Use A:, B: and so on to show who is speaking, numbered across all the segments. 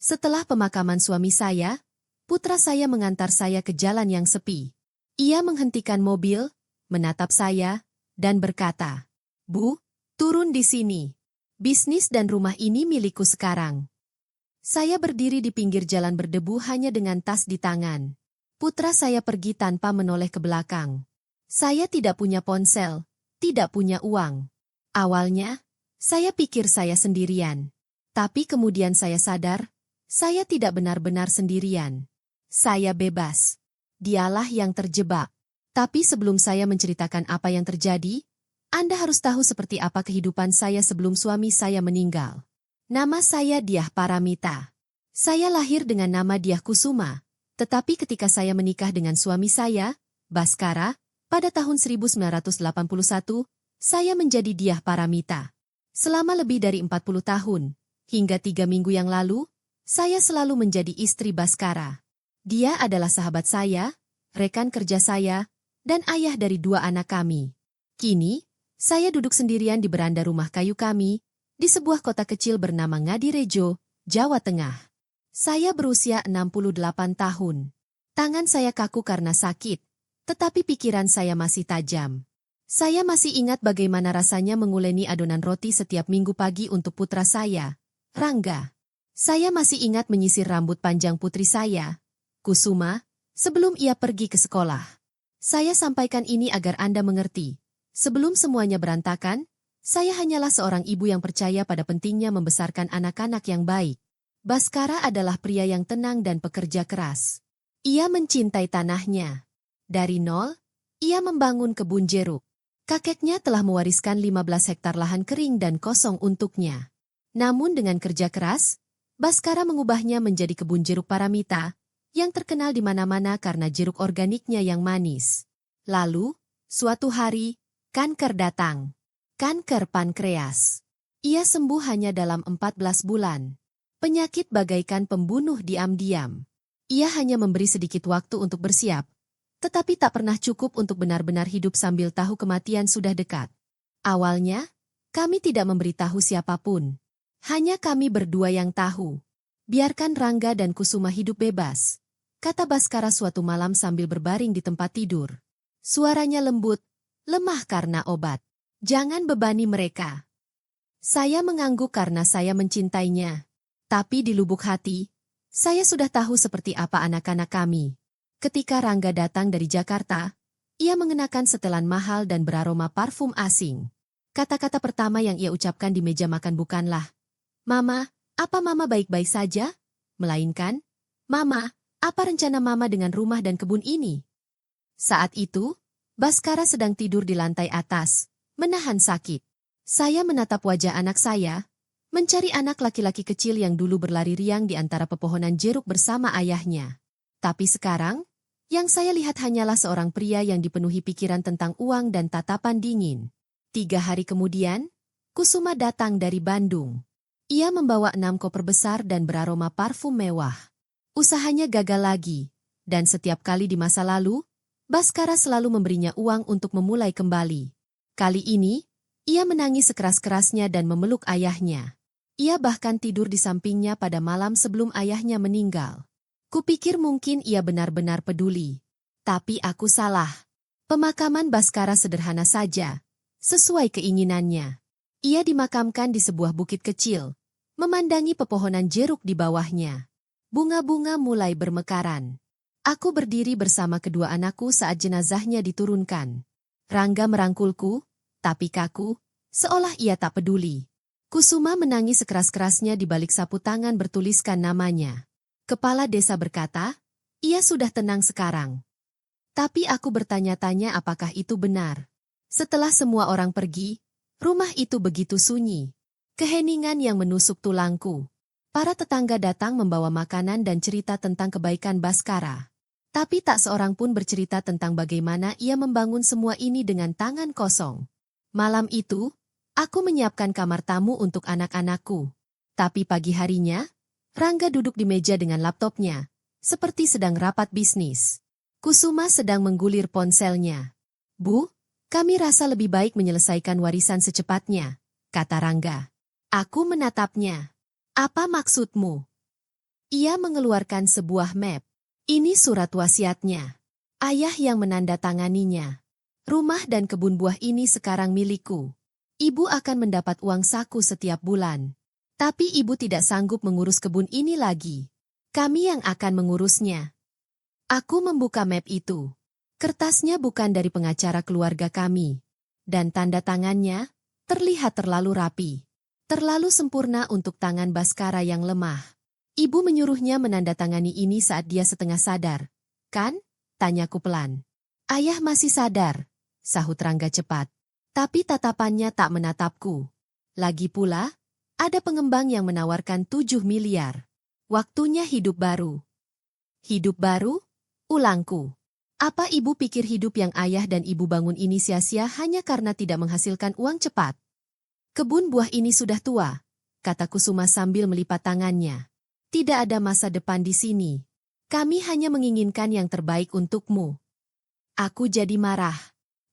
A: Setelah pemakaman suami saya, putra saya mengantar saya ke jalan yang sepi. Ia menghentikan mobil, menatap saya, dan berkata, "Bu, turun di sini. Bisnis dan rumah ini milikku sekarang." Saya berdiri di pinggir jalan berdebu hanya dengan tas di tangan. Putra saya pergi tanpa menoleh ke belakang. Saya tidak punya ponsel, tidak punya uang. Awalnya, saya pikir saya sendirian. Tapi kemudian saya sadar, saya tidak benar-benar sendirian. Saya bebas. Dialah yang terjebak. Tapi sebelum saya menceritakan apa yang terjadi, Anda harus tahu seperti apa kehidupan saya sebelum suami saya meninggal. Nama saya Diah Paramita. Saya lahir dengan nama Diah Kusuma, tetapi ketika saya menikah dengan suami saya, Baskara, pada tahun 1981, saya menjadi Diah Paramita. Selama lebih dari 40 tahun, hingga 3 minggu yang lalu, saya selalu menjadi istri Baskara. Dia adalah sahabat saya, rekan kerja saya, dan ayah dari 2 anak kami. Kini, saya duduk sendirian di beranda rumah kayu kami, di sebuah kota kecil bernama Ngadirejo, Jawa Tengah. Saya berusia 68 tahun. Tangan saya kaku karena sakit, tetapi pikiran saya masih tajam. Saya masih ingat bagaimana rasanya menguleni adonan roti setiap minggu pagi untuk putra saya, Rangga. Saya masih ingat menyisir rambut panjang putri saya, Kusuma, sebelum ia pergi ke sekolah. Saya sampaikan ini agar Anda mengerti. Sebelum semuanya berantakan, saya hanyalah seorang ibu yang percaya pada pentingnya membesarkan anak-anak yang baik. Baskara adalah pria yang tenang dan pekerja keras. Ia mencintai tanahnya. Dari nol, ia membangun kebun jeruk. Kakeknya telah mewariskan 15 hektar lahan kering dan kosong untuknya. Namun dengan kerja keras, Baskara mengubahnya menjadi kebun jeruk Paramita, yang terkenal di mana-mana karena jeruk organiknya yang manis. Lalu, suatu hari, kanker datang. Kanker pankreas. Ia sembuh hanya dalam 14 bulan. Penyakit bagaikan pembunuh diam-diam. Ia hanya memberi sedikit waktu untuk bersiap, tetapi tak pernah cukup untuk benar-benar hidup sambil tahu kematian sudah dekat. Awalnya, kami tidak memberitahu siapapun. Hanya kami berdua yang tahu. Biarkan Rangga dan Kusuma hidup bebas, kata Baskara suatu malam sambil berbaring di tempat tidur. Suaranya lembut, lemah karena obat. Jangan bebani mereka. Saya mengangguk karena saya mencintainya. Tapi di lubuk hati, saya sudah tahu seperti apa anak-anak kami. Ketika Rangga datang dari Jakarta, ia mengenakan setelan mahal dan beraroma parfum asing. Kata-kata pertama yang ia ucapkan di meja makan bukanlah, "Mama, apa Mama baik-baik saja?" Melainkan, "Mama, apa rencana Mama dengan rumah dan kebun ini?" Saat itu, Baskara sedang tidur di lantai atas, menahan sakit. Saya menatap wajah anak saya, mencari anak laki-laki kecil yang dulu berlari riang di antara pepohonan jeruk bersama ayahnya. Tapi sekarang, yang saya lihat hanyalah seorang pria yang dipenuhi pikiran tentang uang dan tatapan dingin. 3 hari kemudian, Kusuma datang dari Bandung. Ia membawa 6 koper besar dan beraroma parfum mewah. Usahanya gagal lagi, dan setiap kali di masa lalu, Baskara selalu memberinya uang untuk memulai kembali. Kali ini, ia menangis sekeras-kerasnya dan memeluk ayahnya. Ia bahkan tidur di sampingnya pada malam sebelum ayahnya meninggal. Kupikir mungkin ia benar-benar peduli. Tapi aku salah. Pemakaman Baskara sederhana saja, sesuai keinginannya. Ia dimakamkan di sebuah bukit kecil, memandangi pepohonan jeruk di bawahnya. Bunga-bunga mulai bermekaran. Aku berdiri bersama kedua anakku saat jenazahnya diturunkan. Rangga merangkulku, tapi kaku, seolah ia tak peduli. Kusuma menangis sekeras-kerasnya di balik sapu tangan bertuliskan namanya. Kepala desa berkata, ia sudah tenang sekarang. Tapi aku bertanya-tanya apakah itu benar. Setelah semua orang pergi, rumah itu begitu sunyi. Keheningan yang menusuk tulangku. Para tetangga datang membawa makanan dan cerita tentang kebaikan Baskara. Tapi tak seorang pun bercerita tentang bagaimana ia membangun semua ini dengan tangan kosong. Malam itu, aku menyiapkan kamar tamu untuk anak-anakku. Tapi pagi harinya, Rangga duduk di meja dengan laptopnya, seperti sedang rapat bisnis. Kusuma sedang menggulir ponselnya. "Bu, kami rasa lebih baik menyelesaikan warisan secepatnya," kata Rangga. Aku menatapnya. "Apa maksudmu?" Ia mengeluarkan sebuah map. Ini surat wasiatnya. Ayah yang menandatanganinya. Rumah dan kebun buah ini sekarang milikku. Ibu akan mendapat uang saku setiap bulan. Tapi ibu tidak sanggup mengurus kebun ini lagi. Kami yang akan mengurusnya. Aku membuka map itu. Kertasnya bukan dari pengacara keluarga kami. Dan tanda tangannya terlihat terlalu rapi. Terlalu sempurna untuk tangan Baskara yang lemah. Ibu menyuruhnya menandatangani ini saat dia setengah sadar. Kan? Tanyaku pelan. Ayah masih sadar, sahut Rangga cepat. Tapi tatapannya tak menatapku. Lagi pula, ada pengembang yang menawarkan 7 miliar. Waktunya hidup baru. Hidup baru? Ulangku. Apa ibu pikir hidup yang ayah dan ibu bangun ini sia-sia hanya karena tidak menghasilkan uang cepat? Kebun buah ini sudah tua, kata Kusuma sambil melipat tangannya. Tidak ada masa depan di sini. Kami hanya menginginkan yang terbaik untukmu. Aku jadi marah.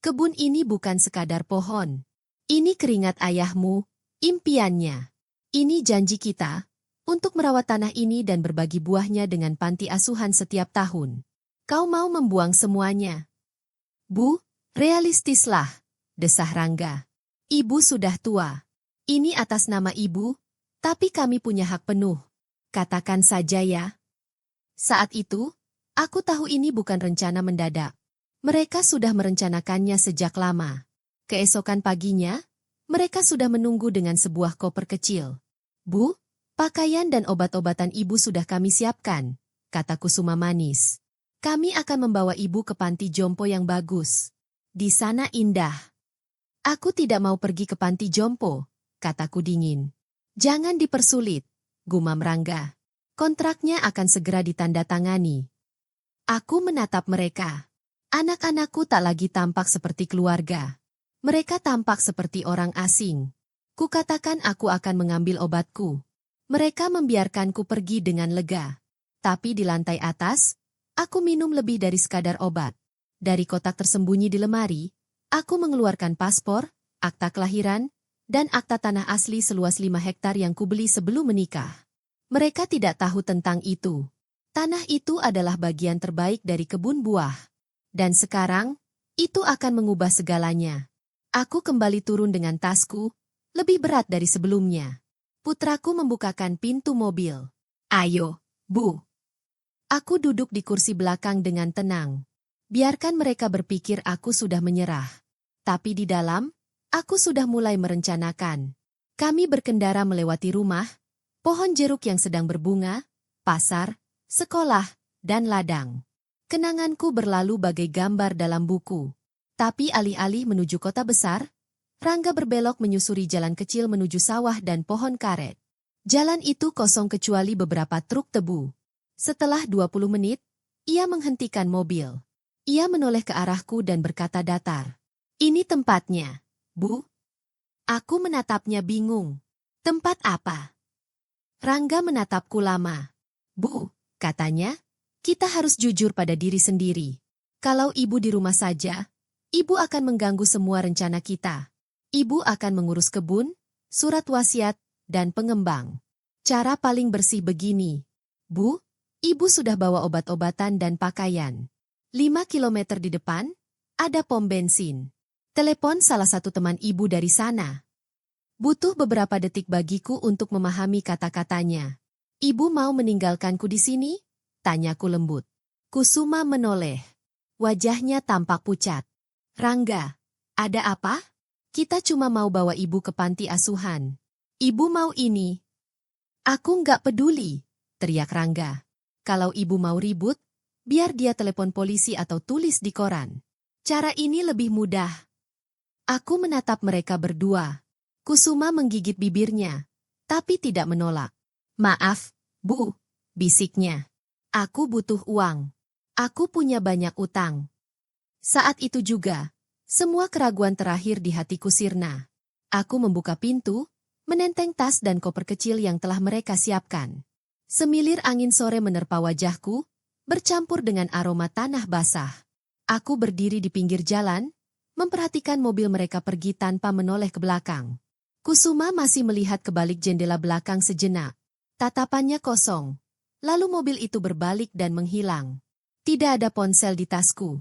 A: Kebun ini bukan sekadar pohon. Ini keringat ayahmu, impiannya. Ini janji kita untuk merawat tanah ini dan berbagi buahnya dengan panti asuhan setiap tahun. Kau mau membuang semuanya? Bu, realistislah, desah Rangga. Ibu sudah tua. Ini atas nama ibu, tapi kami punya hak penuh. Katakan saja ya. Saat itu, aku tahu ini bukan rencana mendadak. Mereka sudah merencanakannya sejak lama. Keesokan paginya, mereka sudah menunggu dengan sebuah koper kecil. Bu, pakaian dan obat-obatan ibu sudah kami siapkan, kata Kusuma manis. Kami akan membawa ibu ke panti jompo yang bagus. Di sana indah. Aku tidak mau pergi ke panti jompo, kataku dingin. Jangan dipersulit, gumam Rangga. Kontraknya akan segera ditandatangani. Aku menatap mereka. Anak-anakku tak lagi tampak seperti keluarga. Mereka tampak seperti orang asing. Kukatakan aku akan mengambil obatku. Mereka membiarkanku pergi dengan lega. Tapi di lantai atas, aku minum lebih dari sekadar obat. Dari kotak tersembunyi di lemari, aku mengeluarkan paspor, akta kelahiran, dan akta tanah asli seluas 5 hektar yang kubeli sebelum menikah. Mereka tidak tahu tentang itu. Tanah itu adalah bagian terbaik dari kebun buah. Dan sekarang, itu akan mengubah segalanya. Aku kembali turun dengan tasku, lebih berat dari sebelumnya. Putraku membukakan pintu mobil. Ayo, Bu. Aku duduk di kursi belakang dengan tenang. Biarkan mereka berpikir aku sudah menyerah. Tapi di dalam, aku sudah mulai merencanakan. Kami berkendara melewati rumah, pohon jeruk yang sedang berbunga, pasar, sekolah, dan ladang. Kenanganku berlalu bagai gambar dalam buku. Tapi alih-alih menuju kota besar, Rangga berbelok menyusuri jalan kecil menuju sawah dan pohon karet. Jalan itu kosong kecuali beberapa truk tebu. Setelah 20 menit, ia menghentikan mobil. Ia menoleh ke arahku dan berkata datar. Ini tempatnya, Bu. Aku menatapnya bingung. Tempat apa? Rangga menatapku lama. Bu, katanya, kita harus jujur pada diri sendiri. Kalau ibu di rumah saja, ibu akan mengganggu semua rencana kita. Ibu akan mengurus kebun, surat wasiat, dan pengembang. Cara paling bersih begini. Bu, ibu sudah bawa obat-obatan dan pakaian. 5 kilometer di depan, ada pom bensin. Telepon salah satu teman ibu dari sana. Butuh beberapa detik bagiku untuk memahami kata-katanya. Ibu mau meninggalkanku di sini? Tanyaku lembut. Kusuma menoleh. Wajahnya tampak pucat. Rangga, ada apa? Kita cuma mau bawa ibu ke panti asuhan. Ibu mau ini. Aku nggak peduli, teriak Rangga. Kalau ibu mau ribut, biar dia telepon polisi atau tulis di koran. Cara ini lebih mudah. Aku menatap mereka berdua. Kusuma menggigit bibirnya, tapi tidak menolak. Maaf, Bu, bisiknya. Aku butuh uang. Aku punya banyak utang. Saat itu juga, semua keraguan terakhir di hatiku sirna. Aku membuka pintu, menenteng tas dan koper kecil yang telah mereka siapkan. Semilir angin sore menerpa wajahku, bercampur dengan aroma tanah basah. Aku berdiri di pinggir jalan, memperhatikan mobil mereka pergi tanpa menoleh ke belakang. Kusuma masih melihat ke balik jendela belakang sejenak. Tatapannya kosong, Lalu mobil itu berbalik dan menghilang. Tidak ada ponsel di tasku.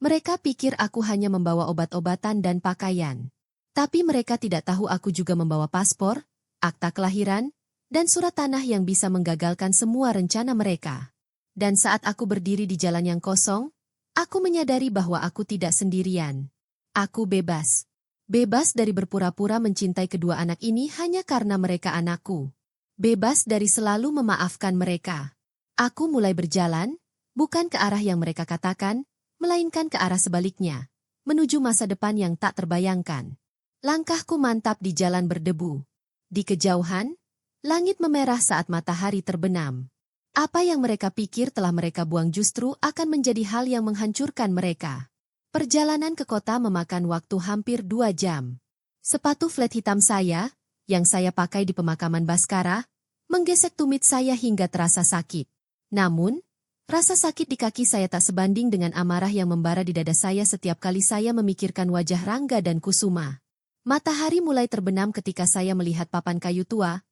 A: Mereka pikir aku hanya membawa obat-obatan dan pakaian. Tapi mereka tidak tahu aku juga membawa paspor, akta kelahiran, dan surat tanah yang bisa menggagalkan semua rencana mereka. Dan saat aku berdiri di jalan yang kosong, aku menyadari bahwa aku tidak sendirian. Aku bebas. Bebas dari berpura-pura mencintai kedua anak ini hanya karena mereka anakku. Bebas dari selalu memaafkan mereka. Aku mulai berjalan, bukan ke arah yang mereka katakan, melainkan ke arah sebaliknya, menuju masa depan yang tak terbayangkan. Langkahku mantap di jalan berdebu. Di kejauhan, langit memerah saat matahari terbenam. Apa yang mereka pikir telah mereka buang justru akan menjadi hal yang menghancurkan mereka. Perjalanan ke kota memakan waktu hampir 2 jam. Sepatu flat hitam saya, yang saya pakai di pemakaman Baskara, menggesek tumit saya hingga terasa sakit. Namun, rasa sakit di kaki saya tak sebanding dengan amarah yang membara di dada saya setiap kali saya memikirkan wajah Rangga dan Kusuma. Matahari mulai terbenam ketika saya melihat papan kayu tua,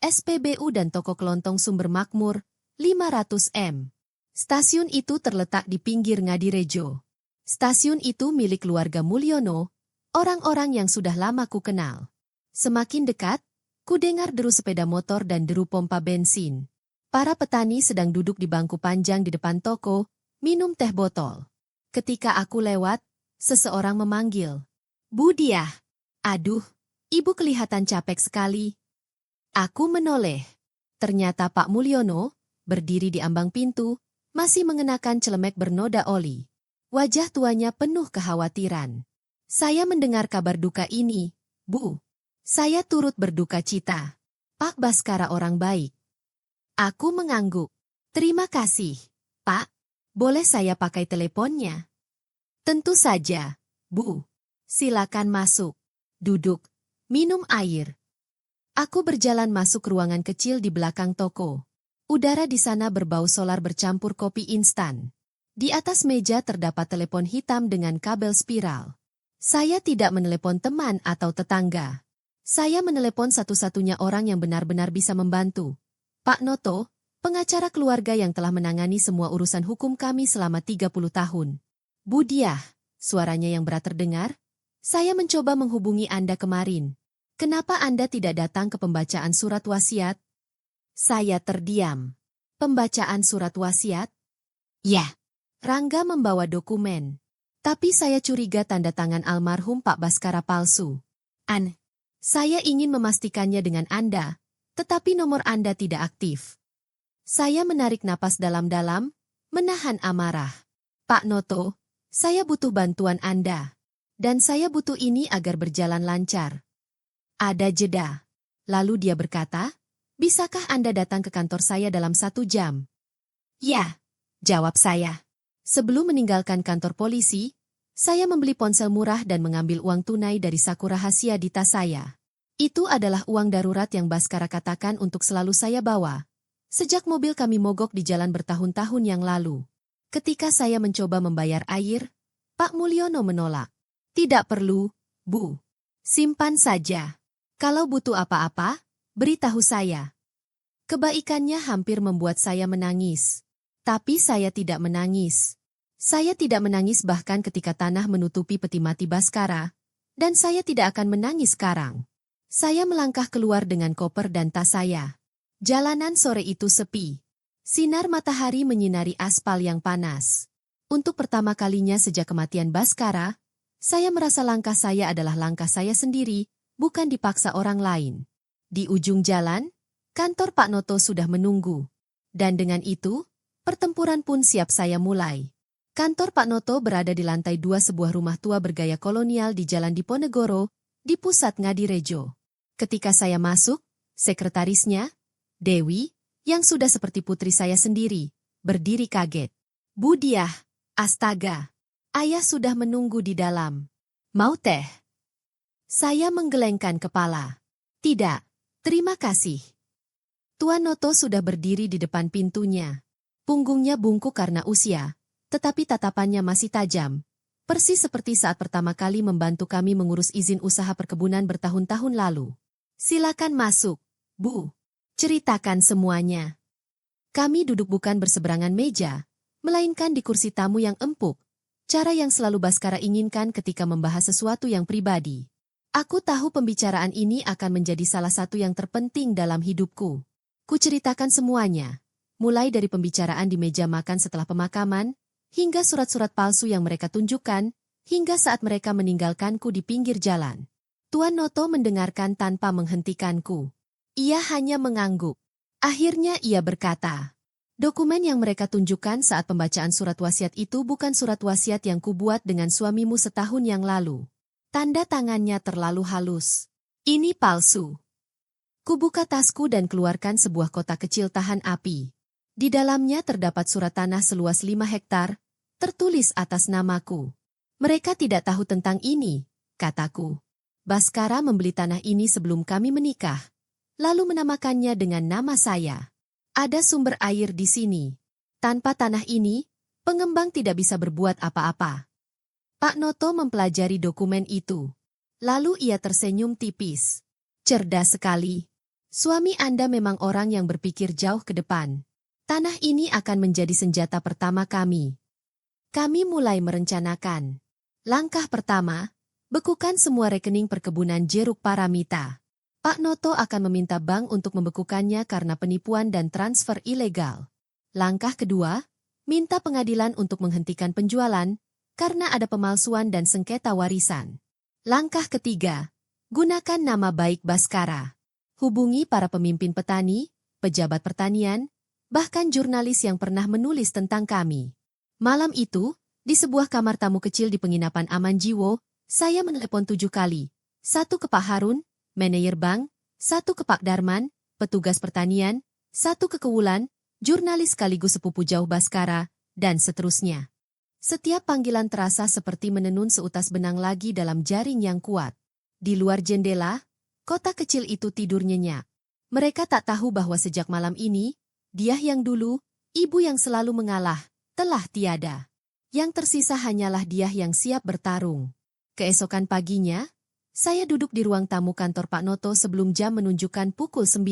A: SPBU dan toko kelontong Sumber Makmur, 500 M. Stasiun itu terletak di pinggir Ngadirejo. Stasiun itu milik keluarga Mulyono, orang-orang yang sudah lama ku kenal. Semakin dekat, ku dengar deru sepeda motor dan deru pompa bensin. Para petani sedang duduk di bangku panjang di depan toko, minum teh botol. Ketika aku lewat, seseorang memanggil, "Bu Diah." Aduh, ibu kelihatan capek sekali. Aku menoleh. Ternyata Pak Mulyono, berdiri di ambang pintu, masih mengenakan celemek bernoda oli. Wajah tuanya penuh kekhawatiran. "Saya mendengar kabar duka ini, Bu. Saya turut berduka cita. Pak Baskara orang baik." Aku mengangguk. "Terima kasih, Pak. Boleh saya pakai teleponnya?" "Tentu saja, Bu. Silakan masuk. Duduk, minum air." Aku berjalan masuk ruangan kecil di belakang toko. Udara di sana berbau solar bercampur kopi instan. Di atas meja terdapat telepon hitam dengan kabel spiral. Saya tidak menelepon teman atau tetangga. Saya menelepon satu-satunya orang yang benar-benar bisa membantu. Pak Noto, pengacara keluarga yang telah menangani semua urusan hukum kami selama 30 tahun. "Bu Diah," suaranya yang berat terdengar, "saya mencoba menghubungi Anda kemarin. Kenapa Anda tidak datang ke pembacaan surat wasiat?" Saya terdiam. "Pembacaan surat wasiat?" "Ya." Rangga membawa dokumen. Tapi saya curiga tanda tangan almarhum Pak Baskara palsu. Saya ingin memastikannya dengan Anda, tetapi nomor Anda tidak aktif." Saya menarik napas dalam-dalam, menahan amarah. "Pak Noto, saya butuh bantuan Anda. Dan saya butuh ini agar berjalan lancar." Ada jeda. Lalu dia berkata, "Bisakah Anda datang ke kantor saya dalam 1 jam?" "Ya," jawab saya. Sebelum meninggalkan kantor polisi, saya membeli ponsel murah dan mengambil uang tunai dari saku rahasia di tas saya. Itu adalah uang darurat yang Baskara katakan untuk selalu saya bawa. Sejak mobil kami mogok di jalan bertahun-tahun yang lalu. Ketika saya mencoba membayar air, Pak Mulyono menolak. "Tidak perlu, Bu. Simpan saja. Kalau butuh apa-apa, beritahu saya." Kebaikannya hampir membuat saya menangis. Tapi saya tidak menangis. Saya tidak menangis bahkan ketika tanah menutupi peti mati Baskara, dan saya tidak akan menangis sekarang. Saya melangkah keluar dengan koper dan tas saya. Jalanan sore itu sepi. Sinar matahari menyinari aspal yang panas. Untuk pertama kalinya sejak kematian Baskara, saya merasa langkah saya adalah langkah saya sendiri, bukan dipaksa orang lain. Di ujung jalan, kantor Pak Noto sudah menunggu. Dan dengan itu, pertempuran pun siap saya mulai. Kantor Pak Noto berada di lantai 2 sebuah rumah tua bergaya kolonial di Jalan Diponegoro, di pusat Ngadirejo. Ketika saya masuk, sekretarisnya, Dewi, yang sudah seperti putri saya sendiri, berdiri kaget. "Bu Diah, astaga, ayah sudah menunggu di dalam. Mau teh?" Saya menggelengkan kepala. "Tidak, terima kasih." Tuan Noto sudah berdiri di depan pintunya. Punggungnya bungkuk karena usia, tetapi tatapannya masih tajam. Persis seperti saat pertama kali membantu kami mengurus izin usaha perkebunan bertahun-tahun lalu. "Silakan masuk, Bu. Ceritakan semuanya." Kami duduk bukan berseberangan meja, melainkan di kursi tamu yang empuk, cara yang selalu Baskara inginkan ketika membahas sesuatu yang pribadi. Aku tahu pembicaraan ini akan menjadi salah satu yang terpenting dalam hidupku. Kuceritakan semuanya, mulai dari pembicaraan di meja makan setelah pemakaman, hingga surat-surat palsu yang mereka tunjukkan, hingga saat mereka meninggalkanku di pinggir jalan. Tuan Noto mendengarkan tanpa menghentikanku. Ia hanya mengangguk. Akhirnya ia berkata, dokumen yang mereka tunjukkan saat pembacaan surat wasiat itu bukan surat wasiat yang kubuat dengan suamimu setahun yang lalu. Tanda tangannya terlalu halus. Ini palsu. Kubuka tasku dan keluarkan sebuah kotak kecil tahan api. Di dalamnya terdapat surat tanah seluas 5 hektar, tertulis atas namaku. Mereka tidak tahu tentang ini, kataku. Baskara membeli tanah ini sebelum kami menikah, lalu menamakannya dengan nama saya. Ada sumber air di sini. Tanpa tanah ini, pengembang tidak bisa berbuat apa-apa. Pak Noto mempelajari dokumen itu. Lalu ia tersenyum tipis. Cerdas sekali. Suami Anda memang orang yang berpikir jauh ke depan. Tanah ini akan menjadi senjata pertama kami. Kami mulai merencanakan. Langkah pertama, bekukan semua rekening perkebunan jeruk Paramita. Pak Noto akan meminta bank untuk membekukannya karena penipuan dan transfer ilegal. Langkah kedua, minta pengadilan untuk menghentikan penjualan karena ada pemalsuan dan sengketa warisan. Langkah ketiga, gunakan nama baik Baskara. Hubungi para pemimpin petani, pejabat pertanian, bahkan jurnalis yang pernah menulis tentang kami. Malam itu, di sebuah kamar tamu kecil di penginapan Amanjiwo, saya menelepon 7 kali. 1 ke Pak Harun, manajer bank, 1 ke Pak Darman, petugas pertanian, 1 ke Kewulan, jurnalis sekaligus sepupu jauh Baskara, dan seterusnya. Setiap panggilan terasa seperti menenun seutas benang lagi dalam jaring yang kuat. Di luar jendela, kota kecil itu tidur nyenyak. Mereka tak tahu bahwa sejak malam ini, dia yang dulu, ibu yang selalu mengalah, telah tiada. Yang tersisa hanyalah dia yang siap bertarung. Keesokan paginya, saya duduk di ruang tamu kantor Pak Noto sebelum jam menunjukkan pukul 9.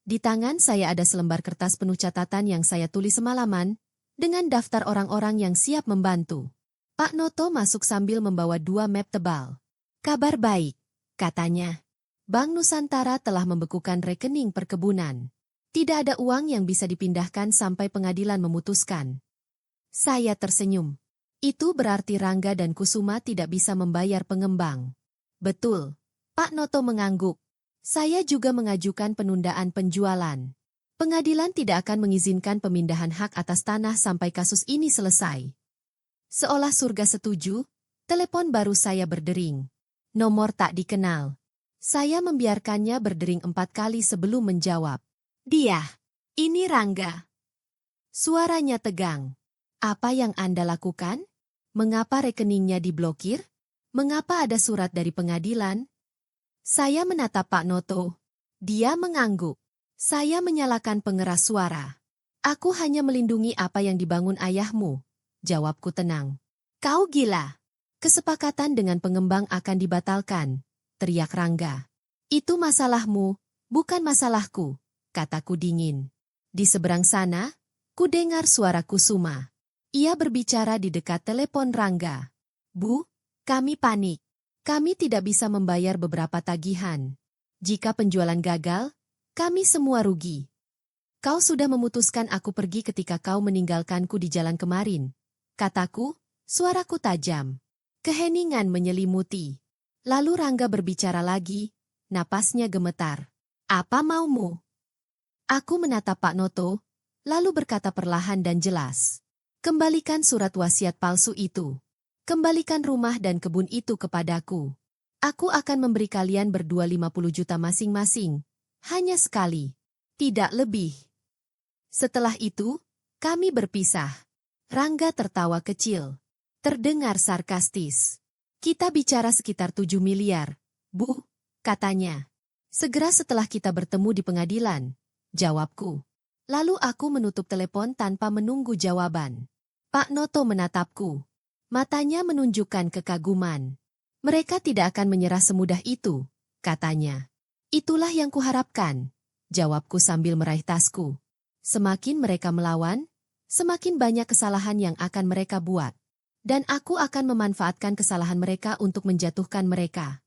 A: Di tangan saya ada selembar kertas penuh catatan yang saya tulis semalaman, dengan daftar orang-orang yang siap membantu. Pak Noto masuk sambil membawa 2 map tebal. Kabar baik, katanya. Bank Nusantara telah membekukan rekening perkebunan. Tidak ada uang yang bisa dipindahkan sampai pengadilan memutuskan. Saya tersenyum. Itu berarti Rangga dan Kusuma tidak bisa membayar pengembang. Betul, Pak Noto mengangguk. Saya juga mengajukan penundaan penjualan. Pengadilan tidak akan mengizinkan pemindahan hak atas tanah sampai kasus ini selesai. Seolah surga setuju, telepon baru saya berdering. Nomor tak dikenal. Saya membiarkannya berdering 4 kali sebelum menjawab. Dia, ini Rangga. Suaranya tegang. Apa yang Anda lakukan? Mengapa rekeningnya diblokir? Mengapa ada surat dari pengadilan? Saya menatap Pak Noto. Dia mengangguk. Saya menyalakan pengeras suara. Aku hanya melindungi apa yang dibangun ayahmu. Jawabku tenang. Kau gila. Kesepakatan dengan pengembang akan dibatalkan. Teriak Rangga. Itu masalahmu, bukan masalahku, kataku dingin. Di seberang sana, ku dengar suara Kusuma. Ia berbicara di dekat telepon Rangga. Bu, kami panik. Kami tidak bisa membayar beberapa tagihan. Jika penjualan gagal, kami semua rugi. Kau sudah memutuskan aku pergi ketika kau meninggalkanku di jalan kemarin. Kataku, suaraku tajam. Keheningan menyelimuti. Lalu Rangga berbicara lagi, napasnya gemetar. Apa maumu? Aku menatap Pak Noto, lalu berkata perlahan dan jelas. Kembalikan surat wasiat palsu itu. Kembalikan rumah dan kebun itu kepadaku. Aku akan memberi kalian berdua 50 juta masing-masing. Hanya sekali. Tidak lebih. Setelah itu, kami berpisah. Rangga tertawa kecil. Terdengar sarkastis. Kita bicara sekitar 7 miliar, Bu, katanya. Segera setelah kita bertemu di pengadilan, jawabku. Lalu aku menutup telepon tanpa menunggu jawaban. Pak Noto menatapku. Matanya menunjukkan kekaguman. Mereka tidak akan menyerah semudah itu, katanya. Itulah yang kuharapkan, jawabku sambil meraih tasku. Semakin mereka melawan, semakin banyak kesalahan yang akan mereka buat. Dan aku akan memanfaatkan kesalahan mereka untuk menjatuhkan mereka.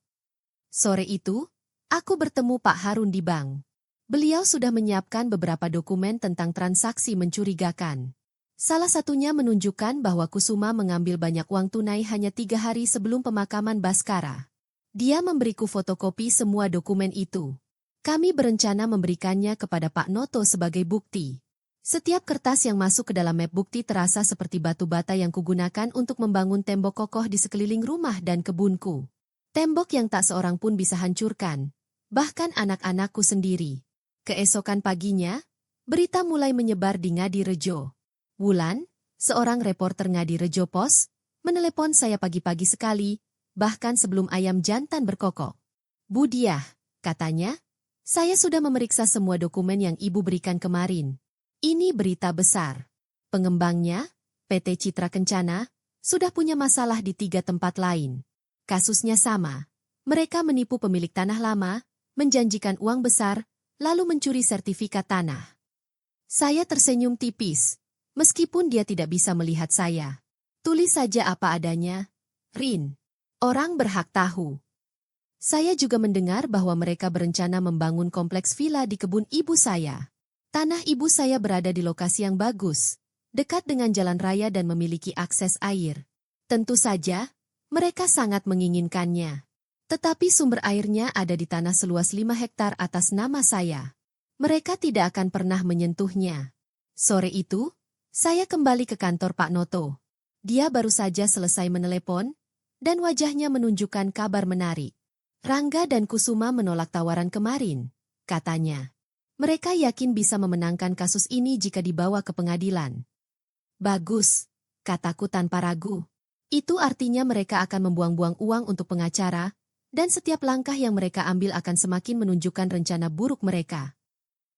A: Sore itu, aku bertemu Pak Harun di bank. Beliau sudah menyiapkan beberapa dokumen tentang transaksi mencurigakan. Salah satunya menunjukkan bahwa Kusuma mengambil banyak uang tunai hanya 3 hari sebelum pemakaman Baskara. Dia memberiku fotokopi semua dokumen itu. Kami berencana memberikannya kepada Pak Noto sebagai bukti. Setiap kertas yang masuk ke dalam map bukti terasa seperti batu bata yang kugunakan untuk membangun tembok kokoh di sekeliling rumah dan kebunku. Tembok yang tak seorang pun bisa hancurkan, bahkan anak-anakku sendiri. Keesokan paginya, berita mulai menyebar di Ngadirejo. Wulan, seorang reporter Ngadirejo Pos, menelepon saya pagi-pagi sekali, bahkan sebelum ayam jantan berkokok. Bu Diah, katanya, saya sudah memeriksa semua dokumen yang ibu berikan kemarin. Ini berita besar. Pengembangnya, PT Citra Kencana, sudah punya masalah di 3 tempat lain. Kasusnya sama. Mereka menipu pemilik tanah lama, menjanjikan uang besar, lalu mencuri sertifikat tanah. Saya tersenyum tipis, meskipun dia tidak bisa melihat saya. Tulis saja apa adanya, Rin. Orang berhak tahu. Saya juga mendengar bahwa mereka berencana membangun kompleks villa di kebun ibu saya. Tanah ibu saya berada di lokasi yang bagus, dekat dengan jalan raya dan memiliki akses air. Tentu saja, mereka sangat menginginkannya. Tetapi sumber airnya ada di tanah seluas 5 hektar atas nama saya. Mereka tidak akan pernah menyentuhnya. Sore itu, saya kembali ke kantor Pak Noto. Dia baru saja selesai menelepon, dan wajahnya menunjukkan kabar menarik. Rangga dan Kusuma menolak tawaran kemarin, katanya. Mereka yakin bisa memenangkan kasus ini jika dibawa ke pengadilan. Bagus, kataku tanpa ragu. Itu artinya mereka akan membuang-buang uang untuk pengacara, dan setiap langkah yang mereka ambil akan semakin menunjukkan rencana buruk mereka.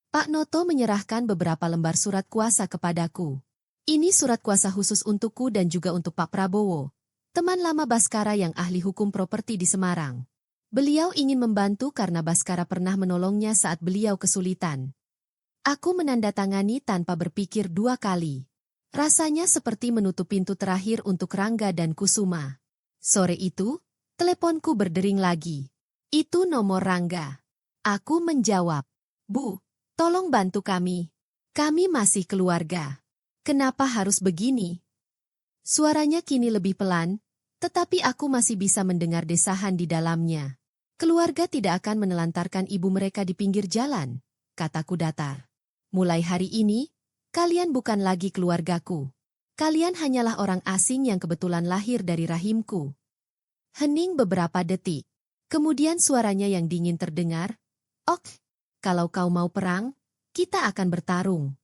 A: Pak Noto menyerahkan beberapa lembar surat kuasa kepadaku. Ini surat kuasa khusus untukku dan juga untuk Pak Prabowo, teman lama Baskara yang ahli hukum properti di Semarang. Beliau ingin membantu karena Baskara pernah menolongnya saat beliau kesulitan. Aku menandatangani tanpa berpikir 2 kali. Rasanya seperti menutup pintu terakhir untuk Rangga dan Kusuma. Sore itu, teleponku berdering lagi. Itu nomor Rangga. Aku menjawab, Bu, tolong bantu kami. Kami masih keluarga. Kenapa harus begini? Suaranya kini lebih pelan, tetapi aku masih bisa mendengar desahan di dalamnya. Keluarga tidak akan menelantarkan ibu mereka di pinggir jalan, kataku datar. Mulai hari ini, kalian bukan lagi keluargaku. Kalian hanyalah orang asing yang kebetulan lahir dari rahimku. Hening beberapa detik. Kemudian suaranya yang dingin terdengar. Ok, kalau kau mau perang, kita akan bertarung.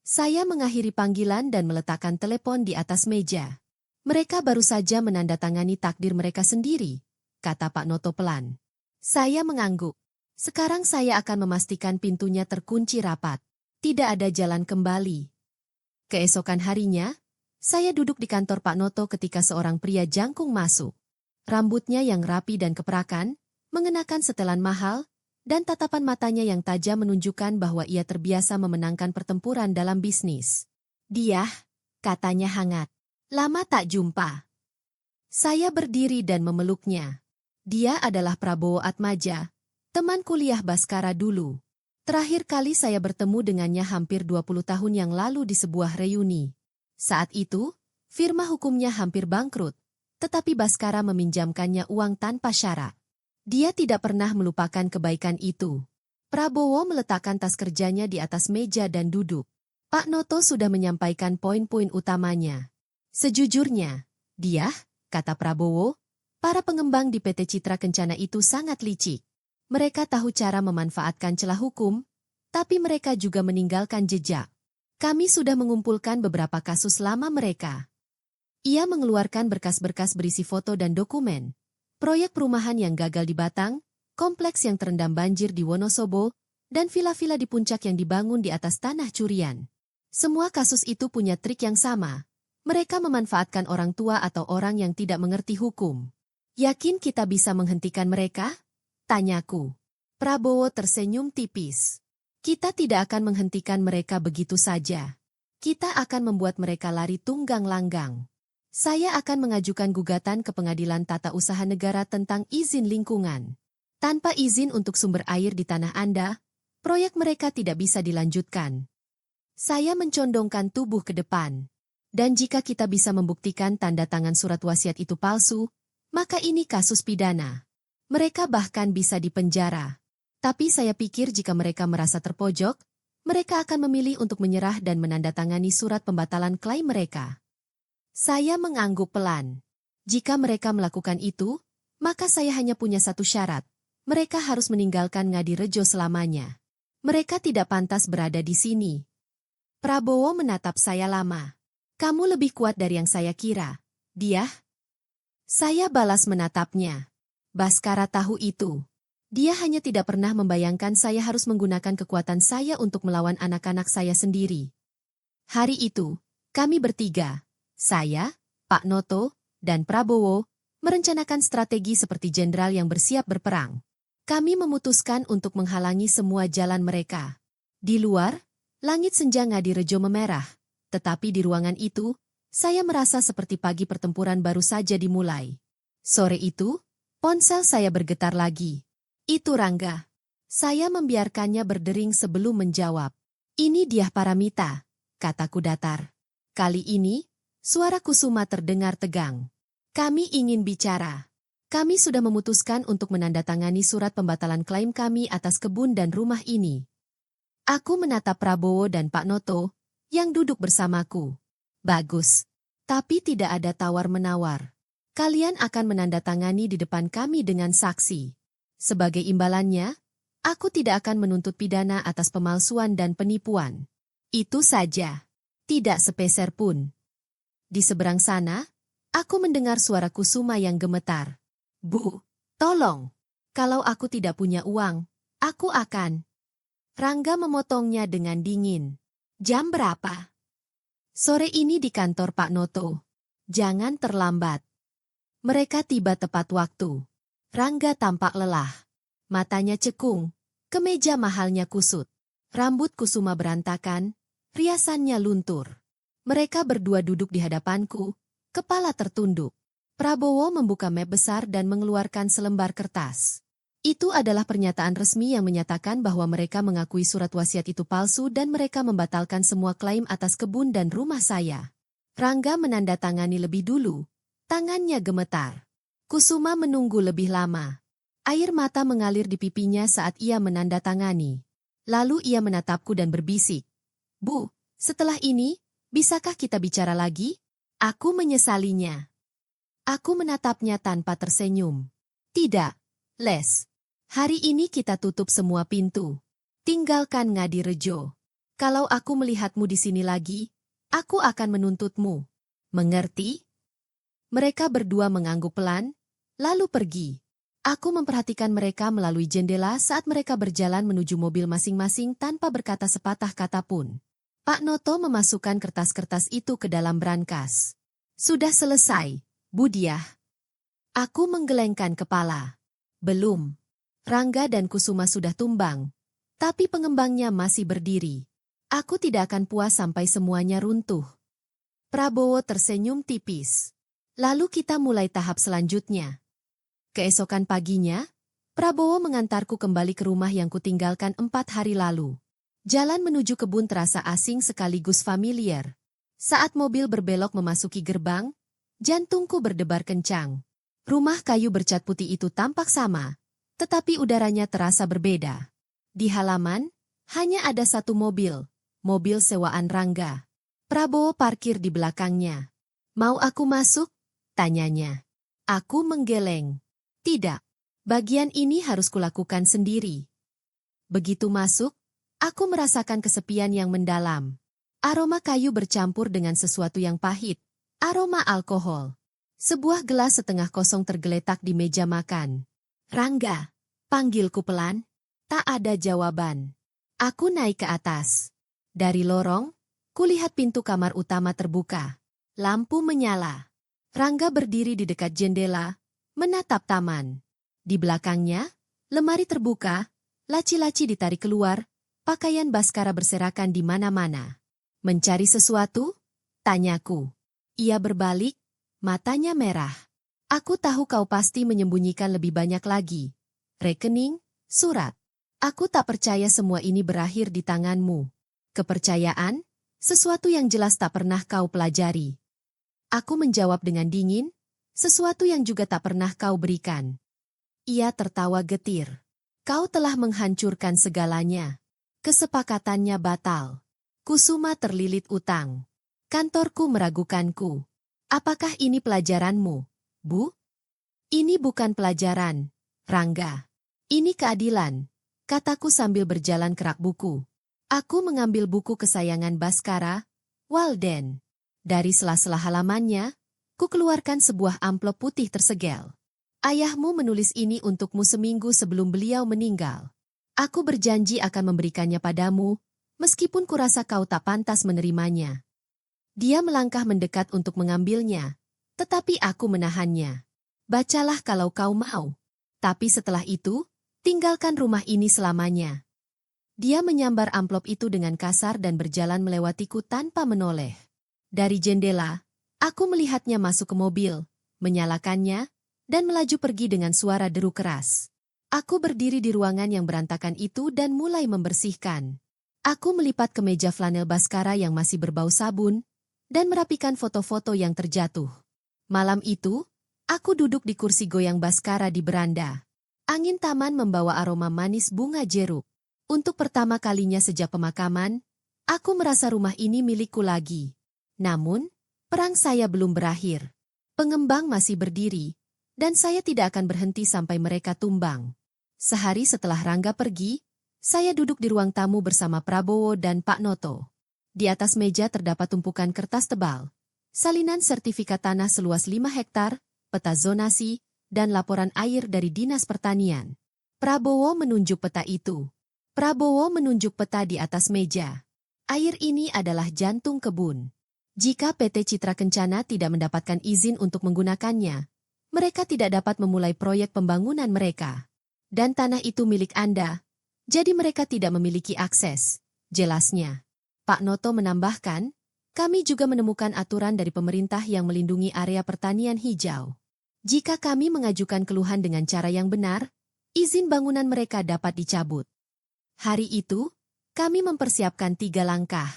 A: Saya mengakhiri panggilan dan meletakkan telepon di atas meja. Mereka baru saja menandatangani takdir mereka sendiri, kata Pak Noto pelan. Saya mengangguk. Sekarang saya akan memastikan pintunya terkunci rapat. Tidak ada jalan kembali. Keesokan harinya, saya duduk di kantor Pak Noto ketika seorang pria jangkung masuk. Rambutnya yang rapi dan keperakan, mengenakan setelan mahal, dan tatapan matanya yang tajam menunjukkan bahwa ia terbiasa memenangkan pertempuran dalam bisnis. Dia, katanya hangat. Lama tak jumpa. Saya berdiri dan memeluknya. Dia adalah Prabowo Atmaja, teman kuliah Baskara dulu. Terakhir kali saya bertemu dengannya hampir 20 tahun yang lalu di sebuah reuni. Saat itu, firma hukumnya hampir bangkrut, tetapi Baskara meminjamkannya uang tanpa syarat. Dia tidak pernah melupakan kebaikan itu. Prabowo meletakkan tas kerjanya di atas meja dan duduk. Pak Noto sudah menyampaikan poin-poin utamanya. Sejujurnya, dia, kata Prabowo, para pengembang di PT Citra Kencana itu sangat licik. Mereka tahu cara memanfaatkan celah hukum, tapi mereka juga meninggalkan jejak. Kami sudah mengumpulkan beberapa kasus lama mereka. Ia mengeluarkan berkas-berkas berisi foto dan dokumen. Proyek perumahan yang gagal di Batang, kompleks yang terendam banjir di Wonosobo, dan vila-vila di puncak yang dibangun di atas tanah curian. Semua kasus itu punya trik yang sama. Mereka memanfaatkan orang tua atau orang yang tidak mengerti hukum. Yakin kita bisa menghentikan mereka? Tanyaku. Prabowo tersenyum tipis. Kita tidak akan menghentikan mereka begitu saja. Kita akan membuat mereka lari tunggang langgang. Saya akan mengajukan gugatan ke Pengadilan Tata Usaha Negara tentang izin lingkungan. Tanpa izin untuk sumber air di tanah Anda, proyek mereka tidak bisa dilanjutkan. Saya mencondongkan tubuh ke depan. Dan jika kita bisa membuktikan tanda tangan surat wasiat itu palsu, maka ini kasus pidana. Mereka bahkan bisa dipenjara. Tapi saya pikir jika mereka merasa terpojok, mereka akan memilih untuk menyerah dan menandatangani surat pembatalan klaim mereka. Saya mengangguk pelan. Jika mereka melakukan itu, maka saya hanya punya satu syarat. Mereka harus meninggalkan Ngadirejo selamanya. Mereka tidak pantas berada di sini. Prabowo menatap saya lama. Kamu lebih kuat dari yang saya kira. Dia? Saya balas menatapnya. Baskara tahu itu. Dia hanya tidak pernah membayangkan saya harus menggunakan kekuatan saya untuk melawan anak-anak saya sendiri. Hari itu, kami bertiga, saya, Pak Noto, dan Prabowo, merencanakan strategi seperti jenderal yang bersiap berperang. Kami memutuskan untuk menghalangi semua jalan mereka. Di luar, langit senja Ngadirejo memerah, tetapi di ruangan itu, saya merasa seperti pagi pertempuran baru saja dimulai. Sore itu, ponsel saya bergetar lagi. Itu Rangga. Saya membiarkannya berdering sebelum menjawab. Ini dia Paramita, kataku datar. Kali ini, suara Kusuma terdengar tegang. Kami ingin bicara. Kami sudah memutuskan untuk menandatangani surat pembatalan klaim kami atas kebun dan rumah ini. Aku menatap Prabowo dan Pak Noto, yang duduk bersamaku. Bagus. Tapi tidak ada tawar-menawar. Kalian akan menandatangani di depan kami dengan saksi. Sebagai imbalannya, aku tidak akan menuntut pidana atas pemalsuan dan penipuan. Itu saja. Tidak sepeser pun. Di seberang sana, aku mendengar suara Kusuma yang gemetar. Bu, tolong. Kalau aku tidak punya uang, aku akan. Rangga memotongnya dengan dingin. Jam berapa? Sore ini di kantor Pak Noto. Jangan terlambat. Mereka tiba tepat waktu. Rangga tampak lelah. Matanya cekung. Kemeja mahalnya kusut. Rambut Kusuma berantakan. Riasannya luntur. Mereka berdua duduk di hadapanku. Kepala tertunduk. Prabowo membuka map besar dan mengeluarkan selembar kertas. Itu adalah pernyataan resmi yang menyatakan bahwa mereka mengakui surat wasiat itu palsu dan mereka membatalkan semua klaim atas kebun dan rumah saya. Rangga menandatangani lebih dulu. Tangannya gemetar. Kusuma menunggu lebih lama. Air mata mengalir di pipinya saat ia menandatangani. Lalu ia menatapku dan berbisik. Bu, setelah ini, bisakah kita bicara lagi? Aku menyesalinya. Aku menatapnya tanpa tersenyum. Tidak, Les. Hari ini kita tutup semua pintu. Tinggalkan Ngadirejo. Kalau aku melihatmu di sini lagi, aku akan menuntutmu. Mengerti? Mereka berdua mengangguk pelan, lalu pergi. Aku memperhatikan mereka melalui jendela saat mereka berjalan menuju mobil masing-masing tanpa berkata sepatah kata pun. Pak Noto memasukkan kertas-kertas itu ke dalam brankas. Sudah selesai, Bu Diah. Aku menggelengkan kepala. Belum. Rangga dan Kusuma sudah tumbang, tapi pengembangnya masih berdiri. Aku tidak akan puas sampai semuanya runtuh. Prabowo tersenyum tipis. Lalu kita mulai tahap selanjutnya. Keesokan paginya, Prabowo mengantarku kembali ke rumah yang kutinggalkan 4 hari lalu. Jalan menuju kebun terasa asing sekaligus familiar. Saat mobil berbelok memasuki gerbang, jantungku berdebar kencang. Rumah kayu bercat putih itu tampak sama, tetapi udaranya terasa berbeda. Di halaman, hanya ada satu mobil, mobil sewaan Rangga. Prabowo parkir di belakangnya. Mau aku masuk? Tanyanya. Aku menggeleng. Tidak, bagian ini harus kulakukan sendiri. Begitu masuk, aku merasakan kesepian yang mendalam. Aroma kayu bercampur dengan sesuatu yang pahit, aroma alkohol. Sebuah gelas setengah kosong tergeletak di meja makan. Rangga, panggilku pelan. Tak ada jawaban. Aku naik ke atas. Dari lorong, kulihat pintu kamar utama terbuka. Lampu menyala. Rangga berdiri di dekat jendela, menatap taman. Di belakangnya, lemari terbuka, laci-laci ditarik keluar, Pakaian Baskara berserakan di mana-mana. Mencari sesuatu? Tanyaku. Ia berbalik, matanya merah. Aku tahu kau pasti menyembunyikan lebih banyak lagi. Rekening, surat. Aku tak percaya semua ini berakhir di tanganmu. Kepercayaan? Sesuatu yang jelas tak pernah kau pelajari. Aku menjawab dengan dingin, sesuatu yang juga tak pernah kau berikan. Ia tertawa getir. Kau telah menghancurkan segalanya. Kesepakatannya batal. Kusuma terlilit utang. Kantorku meragukanku. Apakah ini pelajaranmu, Bu? Ini bukan pelajaran, Rangga. Ini keadilan, kataku sambil berjalan ke rak buku. Aku mengambil buku kesayangan Baskara, Walden. Dari sela-sela halamannya, ku keluarkan sebuah amplop putih tersegel. Ayahmu menulis ini untukmu seminggu sebelum beliau meninggal. Aku berjanji akan memberikannya padamu, meskipun kurasa kau tak pantas menerimanya. Dia melangkah mendekat untuk mengambilnya, tetapi aku menahannya. Bacalah kalau kau mau. Tapi setelah itu, tinggalkan rumah ini selamanya. Dia menyambar amplop itu dengan kasar dan berjalan melewatiku tanpa menoleh. Dari jendela, aku melihatnya masuk ke mobil, menyalakannya, dan melaju pergi dengan suara deru keras. Aku berdiri di ruangan yang berantakan itu dan mulai membersihkan. Aku melipat kemeja flanel Baskara yang masih berbau sabun, dan merapikan foto-foto yang terjatuh. Malam itu, aku duduk di kursi goyang Baskara di beranda. Angin taman membawa aroma manis bunga jeruk. Untuk pertama kalinya sejak pemakaman, aku merasa rumah ini milikku lagi. Namun, perang saya belum berakhir. Pengembang masih berdiri, dan saya tidak akan berhenti sampai mereka tumbang. Sehari setelah Rangga pergi, saya duduk di ruang tamu bersama Prabowo dan Pak Noto. Di atas meja terdapat tumpukan kertas tebal, salinan sertifikat tanah seluas 5 hektar, peta zonasi, dan laporan air dari Dinas Pertanian. Prabowo menunjuk peta itu. Prabowo menunjuk peta di atas meja. Air ini adalah jantung kebun. Jika PT Citra Kencana tidak mendapatkan izin untuk menggunakannya, mereka tidak dapat memulai proyek pembangunan mereka. Dan tanah itu milik Anda, jadi mereka tidak memiliki akses, jelasnya. Pak Noto menambahkan, kami juga menemukan aturan dari pemerintah yang melindungi area pertanian hijau. Jika kami mengajukan keluhan dengan cara yang benar, izin bangunan mereka dapat dicabut. Hari itu, kami mempersiapkan 3 langkah.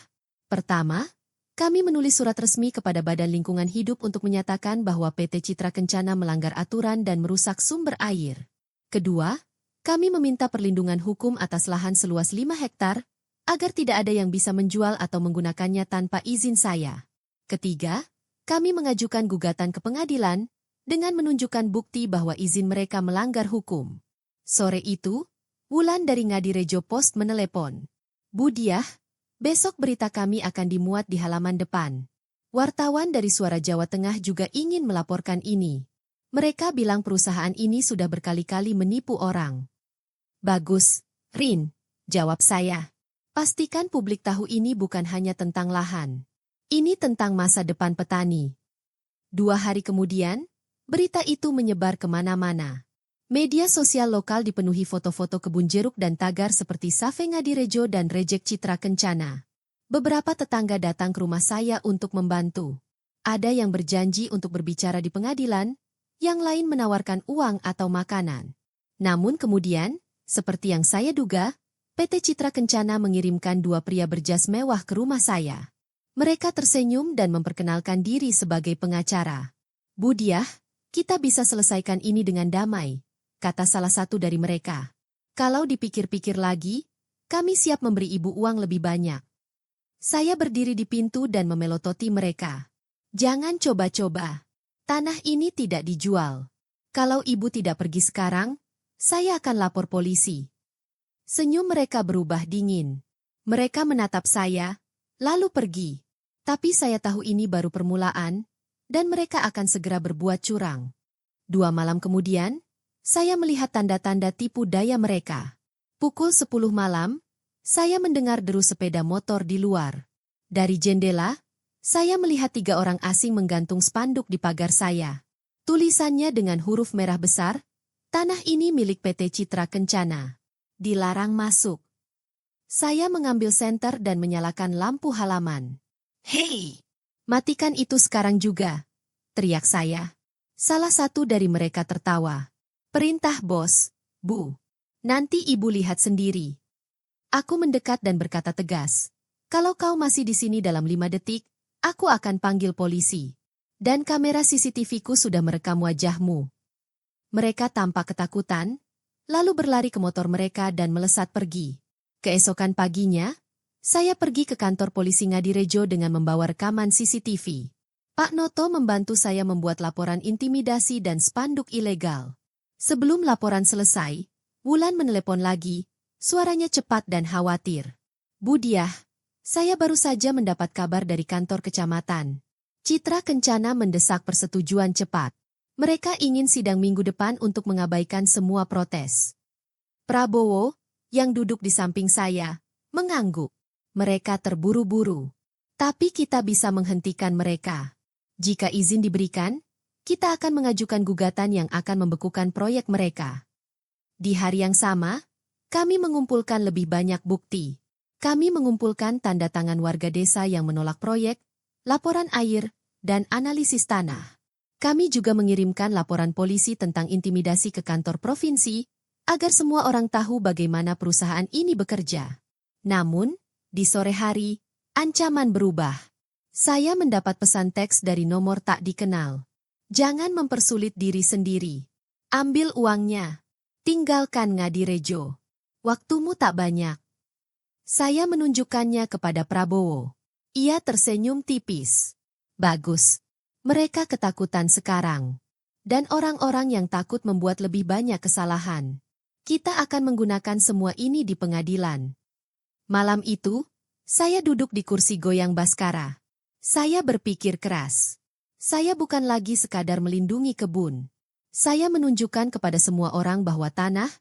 A: Pertama, kami menulis surat resmi kepada Badan Lingkungan Hidup untuk menyatakan bahwa PT Citra Kencana melanggar aturan dan merusak sumber air. Kedua, kami meminta perlindungan hukum atas lahan seluas 5 hektar, agar tidak ada yang bisa menjual atau menggunakannya tanpa izin saya. Ketiga, kami mengajukan gugatan ke pengadilan, dengan menunjukkan bukti bahwa izin mereka melanggar hukum. Sore itu, Wulan dari Ngadirejo Post menelepon. Bu Diah, besok berita kami akan dimuat di halaman depan. Wartawan dari Suara Jawa Tengah juga ingin melaporkan ini. Mereka bilang perusahaan ini sudah berkali-kali menipu orang. Bagus, Rin, jawab saya. Pastikan publik tahu ini bukan hanya tentang lahan. Ini tentang masa depan petani. 2 hari kemudian, berita itu menyebar kemana-mana. Media sosial lokal dipenuhi foto-foto kebun jeruk dan tagar seperti Safe Ngadirejo dan Rejek Citra Kencana. Beberapa tetangga datang ke rumah saya untuk membantu. Ada yang berjanji untuk berbicara di pengadilan, yang lain menawarkan uang atau makanan. Namun kemudian, seperti yang saya duga, PT Citra Kencana mengirimkan 2 pria berjas mewah ke rumah saya. Mereka tersenyum dan memperkenalkan diri sebagai pengacara. Bu Diah, kita bisa selesaikan ini dengan damai, kata salah satu dari mereka. Kalau dipikir-pikir lagi, kami siap memberi ibu uang lebih banyak. Saya berdiri di pintu dan memelototi mereka. Jangan coba-coba. Tanah ini tidak dijual. Kalau ibu tidak pergi sekarang, saya akan lapor polisi. Senyum mereka berubah dingin. Mereka menatap saya, lalu pergi. Tapi saya tahu ini baru permulaan, dan mereka akan segera berbuat curang. 2 malam kemudian, saya melihat tanda-tanda tipu daya mereka. Pukul 10 malam, saya mendengar deru sepeda motor di luar. Dari jendela, saya melihat 3 orang asing menggantung spanduk di pagar saya. Tulisannya dengan huruf merah besar, tanah ini milik PT Citra Kencana. Dilarang masuk. Saya mengambil senter dan menyalakan lampu halaman. "Hei, matikan itu sekarang juga!" teriak saya. Salah satu dari mereka tertawa. "Perintah bos, Bu. Nanti ibu lihat sendiri." Aku mendekat dan berkata tegas, "Kalau kau masih di sini dalam 5 detik, aku akan panggil polisi. Dan kamera CCTV-ku sudah merekam wajahmu." Mereka tampak ketakutan, lalu berlari ke motor mereka dan melesat pergi. Keesokan paginya, saya pergi ke kantor polisi Ngadirejo dengan membawa rekaman CCTV. Pak Noto membantu saya membuat laporan intimidasi dan spanduk ilegal. Sebelum laporan selesai, Wulan menelepon lagi, suaranya cepat dan khawatir. "Bu Diah, saya baru saja mendapat kabar dari kantor kecamatan. Citra Kencana mendesak persetujuan cepat. Mereka ingin sidang minggu depan untuk mengabaikan semua protes." Prabowo, yang duduk di samping saya, mengangguk. "Mereka terburu-buru. Tapi kita bisa menghentikan mereka. Jika izin diberikan, kita akan mengajukan gugatan yang akan membekukan proyek mereka." Di hari yang sama, kami mengumpulkan lebih banyak bukti. Kami mengumpulkan tanda tangan warga desa yang menolak proyek, laporan air, dan analisis tanah. Kami juga mengirimkan laporan polisi tentang intimidasi ke kantor provinsi, agar semua orang tahu bagaimana perusahaan ini bekerja. Namun, di sore hari, ancaman berubah. Saya mendapat pesan teks dari nomor tak dikenal. "Jangan mempersulit diri sendiri. Ambil uangnya. Tinggalkan Ngadirejo. Waktumu tak banyak." Saya menunjukkannya kepada Prabowo. Ia tersenyum tipis. "Bagus. Mereka ketakutan sekarang. Dan orang-orang yang takut membuat lebih banyak kesalahan. Kita akan menggunakan semua ini di pengadilan." Malam itu, saya duduk di kursi goyang Baskara. Saya berpikir keras. Saya bukan lagi sekadar melindungi kebun. Saya menunjukkan kepada semua orang bahwa tanah,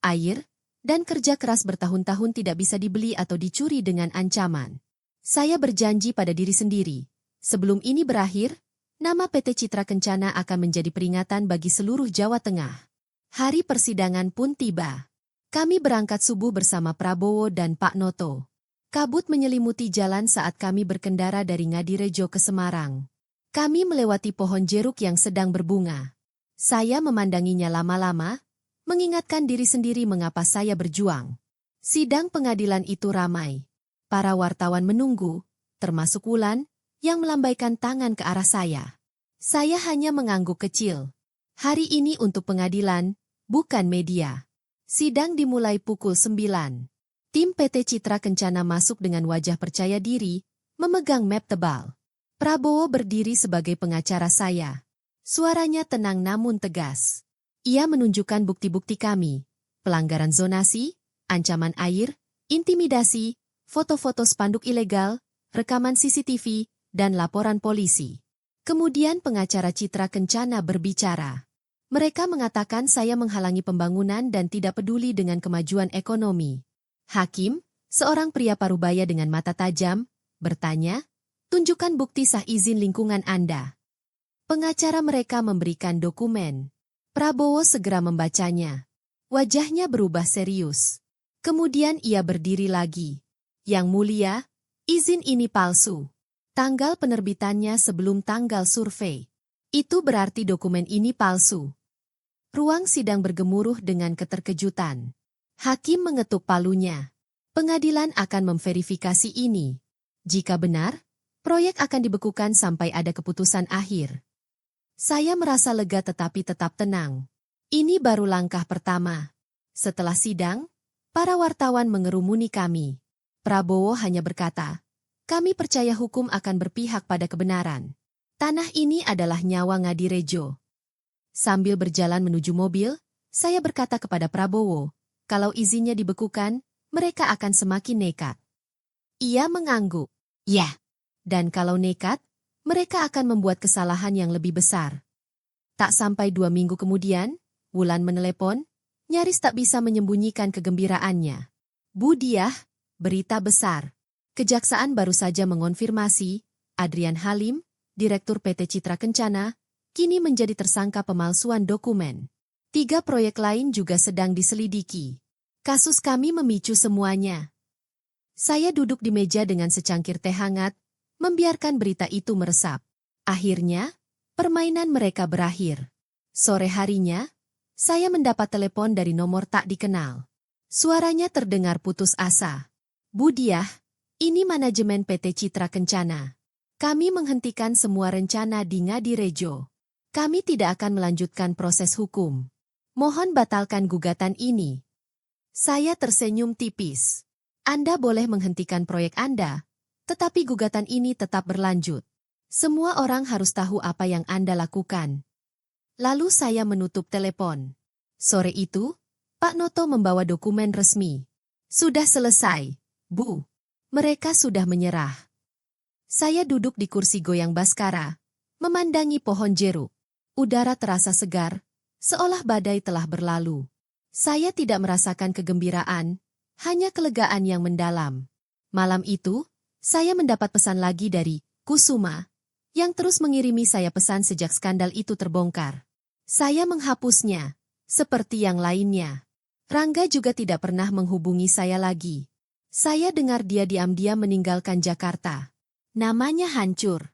A: air, dan kerja keras bertahun-tahun tidak bisa dibeli atau dicuri dengan ancaman. Saya berjanji pada diri sendiri, sebelum ini berakhir, nama PT Citra Kencana akan menjadi peringatan bagi seluruh Jawa Tengah. Hari persidangan pun tiba. Kami berangkat subuh bersama Prabowo dan Pak Noto. Kabut menyelimuti jalan saat kami berkendara dari Ngadirejo ke Semarang. Kami melewati pohon jeruk yang sedang berbunga. Saya memandanginya lama-lama, mengingatkan diri sendiri mengapa saya berjuang. Sidang pengadilan itu ramai. Para wartawan menunggu, termasuk Wulan, yang melambaikan tangan ke arah saya. Saya hanya mengangguk kecil. Hari ini untuk pengadilan, bukan media. Sidang dimulai pukul 9. Tim PT Citra Kencana masuk dengan wajah percaya diri, memegang map tebal. Prabowo berdiri sebagai pengacara saya. Suaranya tenang namun tegas. Ia menunjukkan bukti-bukti kami, pelanggaran zonasi, ancaman air, intimidasi, foto-foto spanduk ilegal, rekaman CCTV, dan laporan polisi. Kemudian pengacara Citra Kencana berbicara. Mereka mengatakan saya menghalangi pembangunan dan tidak peduli dengan kemajuan ekonomi. Hakim, seorang pria parubaya dengan mata tajam, bertanya, "Tunjukkan bukti sah izin lingkungan Anda." Pengacara mereka memberikan dokumen. Prabowo segera membacanya. Wajahnya berubah serius. Kemudian ia berdiri lagi. "Yang mulia, izin ini palsu. Tanggal penerbitannya sebelum tanggal survei. Itu berarti dokumen ini palsu." Ruang sidang bergemuruh dengan keterkejutan. Hakim mengetuk palunya. Pengadilan akan memverifikasi ini. Jika benar, proyek akan dibekukan sampai ada keputusan akhir. Saya merasa lega tetapi tetap tenang. Ini baru langkah pertama. Setelah sidang, para wartawan mengerumuni kami. Prabowo hanya berkata, "Kami percaya hukum akan berpihak pada kebenaran. Tanah ini adalah nyawa Ngadirejo." Sambil berjalan menuju mobil, saya berkata kepada Prabowo, kalau izinnya dibekukan, mereka akan semakin nekat. Ia mengangguk. "Ya." Dan kalau nekat, mereka akan membuat kesalahan yang lebih besar. Tak sampai 2 minggu kemudian, Wulan menelepon, nyaris tak bisa menyembunyikan kegembiraannya. "Bu Diah, berita besar. Kejaksaan baru saja mengonfirmasi, Adrian Halim, Direktur PT Citra Kencana, kini menjadi tersangka pemalsuan dokumen. 3 proyek lain juga sedang diselidiki. Kasus kami memicu semuanya." Saya duduk di meja dengan secangkir teh hangat, membiarkan berita itu meresap. Akhirnya, permainan mereka berakhir. Sore harinya, saya mendapat telepon dari nomor tak dikenal. Suaranya terdengar putus asa. Bu Diah, ini manajemen PT Citra Kencana. Kami menghentikan semua rencana di Ngadirejo. Kami tidak akan melanjutkan proses hukum. Mohon batalkan gugatan ini. Saya tersenyum tipis. Anda boleh menghentikan proyek Anda, tetapi gugatan ini tetap berlanjut. Semua orang harus tahu apa yang Anda lakukan. Lalu saya menutup telepon. Sore itu, Pak Noto membawa dokumen resmi. Sudah selesai, Bu. Mereka sudah menyerah. Saya duduk di kursi goyang Baskara, memandangi pohon jeruk. Udara terasa segar, seolah badai telah berlalu. Saya tidak merasakan kegembiraan, hanya kelegaan yang mendalam. Malam itu, saya mendapat pesan lagi dari Kusuma, yang terus mengirimi saya pesan sejak skandal itu terbongkar. Saya menghapusnya, seperti yang lainnya. Rangga juga tidak pernah menghubungi saya lagi. Saya dengar dia diam-diam meninggalkan Jakarta. Namanya hancur.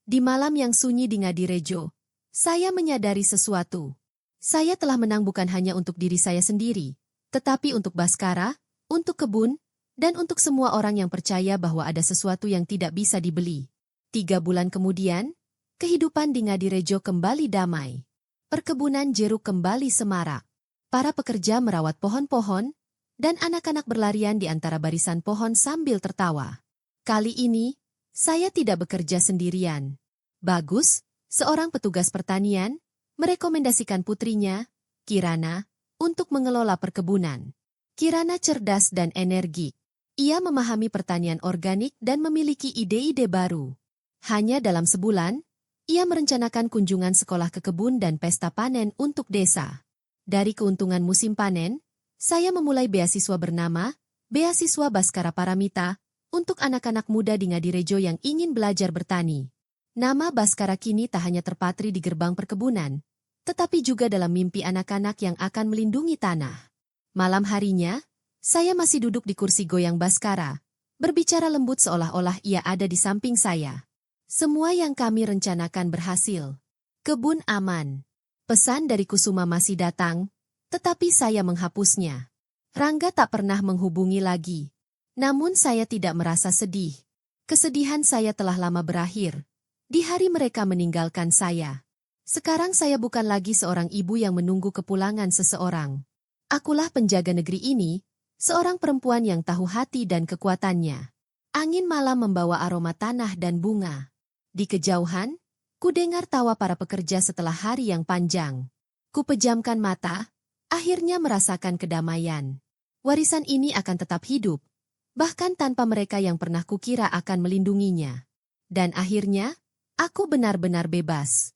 A: Di malam yang sunyi di Ngadirejo, saya menyadari sesuatu. Saya telah menang bukan hanya untuk diri saya sendiri, tetapi untuk Baskara, untuk kebun, dan untuk semua orang yang percaya bahwa ada sesuatu yang tidak bisa dibeli. 3 bulan kemudian, kehidupan di Ngadirejo kembali damai. Perkebunan jeruk kembali semarak. Para pekerja merawat pohon-pohon, dan anak-anak berlarian di antara barisan pohon sambil tertawa. Kali ini, saya tidak bekerja sendirian. Bagus, seorang petugas pertanian, merekomendasikan putrinya, Kirana, untuk mengelola perkebunan. Kirana cerdas dan energik. Ia memahami pertanian organik dan memiliki ide-ide baru. Hanya dalam sebulan, ia merencanakan kunjungan sekolah ke kebun dan pesta panen untuk desa. Dari keuntungan musim panen, saya memulai beasiswa bernama Beasiswa Baskara Paramita untuk anak-anak muda di Ngadirejo yang ingin belajar bertani. Nama Baskara kini tak hanya terpatri di gerbang perkebunan, tetapi juga dalam mimpi anak-anak yang akan melindungi tanah. Malam harinya, saya masih duduk di kursi goyang Baskara, berbicara lembut seolah-olah ia ada di samping saya. Semua yang kami rencanakan berhasil. Kebun aman. Pesan dari Kusuma masih datang, tetapi saya menghapusnya. Rangga tak pernah menghubungi lagi. Namun saya tidak merasa sedih. Kesedihan saya telah lama berakhir. Di hari mereka meninggalkan saya. Sekarang saya bukan lagi seorang ibu yang menunggu kepulangan seseorang. Akulah penjaga negeri ini, seorang perempuan yang tahu hati dan kekuatannya. Angin malam membawa aroma tanah dan bunga. Di kejauhan, ku dengar tawa para pekerja setelah hari yang panjang. Ku pejamkan mata, akhirnya merasakan kedamaian. Warisan ini akan tetap hidup, bahkan tanpa mereka yang pernah kukira akan melindunginya. Dan akhirnya, aku benar-benar bebas.